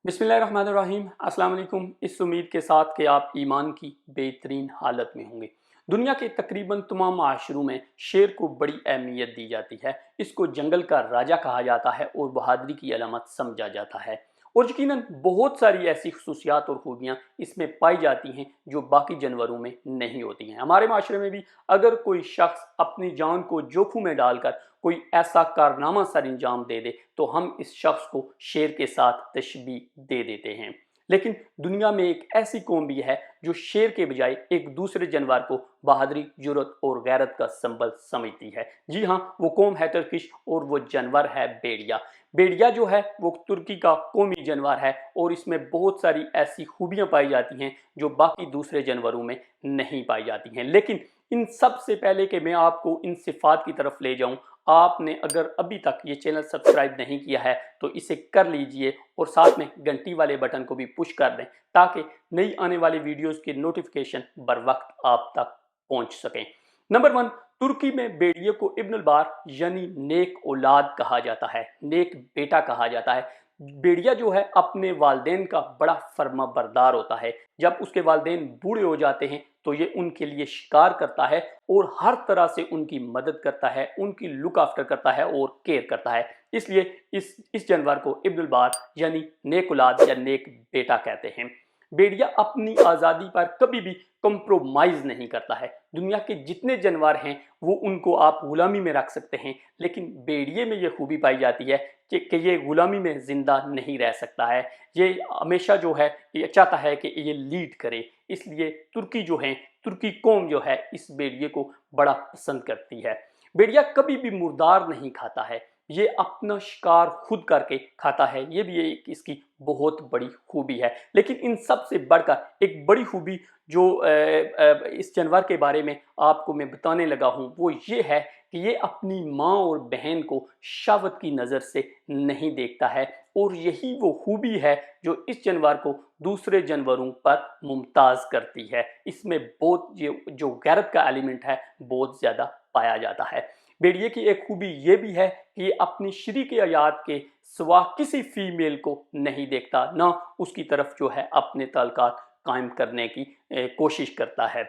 बिस्मिल्लाहिर्रहमानिर्रहीम। अस्सलाम वालेकुम। इस उम्मीद के साथ कि आप ईमान की बेहतरीन हालत में होंगे। दुनिया के तकरीबन तमाम माशरों में शेर को बड़ी अहमियत दी जाती है। इसको जंगल का राजा कहा जाता है और बहादुरी की अलामत समझा जाता है। और यकीनन बहुत सारी ऐसी खसूसियात और खूबियाँ इसमें पाई जाती हैं जो बाकी जानवरों में नहीं होती हैं। हमारे माशरे में भी अगर कोई शख्स अपनी जान को जोखिम में डालकर कोई ऐसा कारनामा सर अंजाम दे दे तो हम इस शख्स को शेर के साथ तशबीह दे देते हैं। लेकिन दुनिया में एक ऐसी कौम भी है जो शेर के बजाय एक दूसरे जानवर को बहादुरी, जुर्रत और गैरत का संबल समझती है। जी हाँ, वो कौम है टर्किश और वो जानवर है भेड़िया। भेड़िया जो है वो तुर्की का कौमी जानवर है और इसमें बहुत सारी ऐसी खूबियां पाई जाती हैं जो बाकी दूसरे जानवरों में नहीं पाई जाती हैं। लेकिन इन सब से पहले कि मैं आपको इन सिफात की तरफ ले जाऊं, आपने अगर अभी तक ये चैनल सब्सक्राइब नहीं किया है तो इसे कर लीजिए और साथ में घंटी वाले बटन को भी पुश कर दें ताकि नई आने वाली वीडियोस की नोटिफिकेशन बर वक्त आप तक पहुंच सकें। नंबर 1, तुर्की में भेड़िए को इब्नुल बार यानी नेक औलाद कहा जाता है, नेक बेटा कहा जाता है। भेड़िया जो है अपने वालदेन का बड़ा फर्मा बरदार होता है। जब उसके वालदेन बूढ़े हो जाते हैं तो ये उनके लिए शिकार करता है और हर तरह से उनकी मदद करता है, उनकी लुक आफ्टर करता है और केयर करता है। इसलिए इस जानवर को इब्नुल बार यानी नेक औलाद या नेक बेटा कहते हैं। भेड़िया अपनी आज़ादी पर कभी भी कंप्रोमाइज नहीं करता है। दुनिया के जितने जानवर हैं वो उनको आप गुलामी में रख सकते हैं, लेकिन भेड़िए में ये खूबी पाई जाती है कि ये गुलामी में जिंदा नहीं रह सकता है। ये हमेशा जो है ये चाहता है कि ये लीड करे। इसलिए तुर्की जो है, तुर्की कौम जो है इस भेड़िए को बड़ा पसंद करती है। भेड़िया कभी भी मुर्दार नहीं खाता है, ये अपना शिकार खुद करके खाता है। ये भी एक इसकी बहुत बड़ी खूबी है। लेकिन इन सब से बढ़कर एक बड़ी खूबी जो इस जानवर के बारे में आपको मैं बताने लगा हूँ वो ये है कि ये अपनी माँ और बहन को शहवत की नज़र से नहीं देखता है। और यही वो खूबी है जो इस जानवर को दूसरे जानवरों पर मुमताज़ करती है। इसमें बहुत जो गैरत का एलिमेंट है बहुत ज़्यादा पाया जाता है। भेड़िए की एक खूबी ये भी है कि ये अपनी शरीक हयात के सिवा किसी फीमेल को नहीं देखता, ना उसकी तरफ जो है अपने ताल्लुकात कायम करने की कोशिश करता है।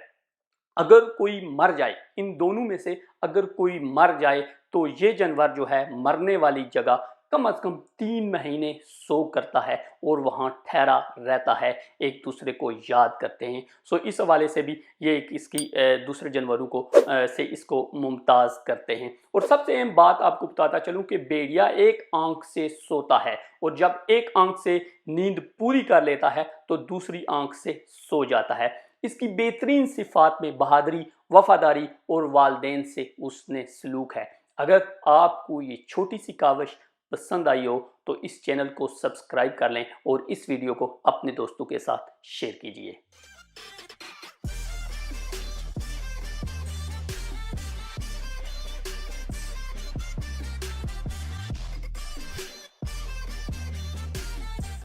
अगर कोई मर जाए, इन दोनों में से अगर कोई मर जाए तो ये जानवर जो है मरने वाली जगह कम से कम 3 महीने सो करता है और वहाँ ठहरा रहता है, एक दूसरे को याद करते हैं। सो इस हवाले से भी ये एक इसकी दूसरे जानवरों को से इसको मुमताज़ करते हैं। और सबसे अहम बात आपको बताता चलूँ कि भेड़िया एक आंख से सोता है और जब एक आंख से नींद पूरी कर लेता है तो दूसरी आंख से सो जाता है। इसकी बेहतरीन सिफात में बहादुरी, वफादारी और वालदेन से उसने सलूक है। अगर आपको ये छोटी सी काविश पसंद आई हो तो इस चैनल को सब्सक्राइब कर लें और इस वीडियो को अपने दोस्तों के साथ शेयर कीजिए।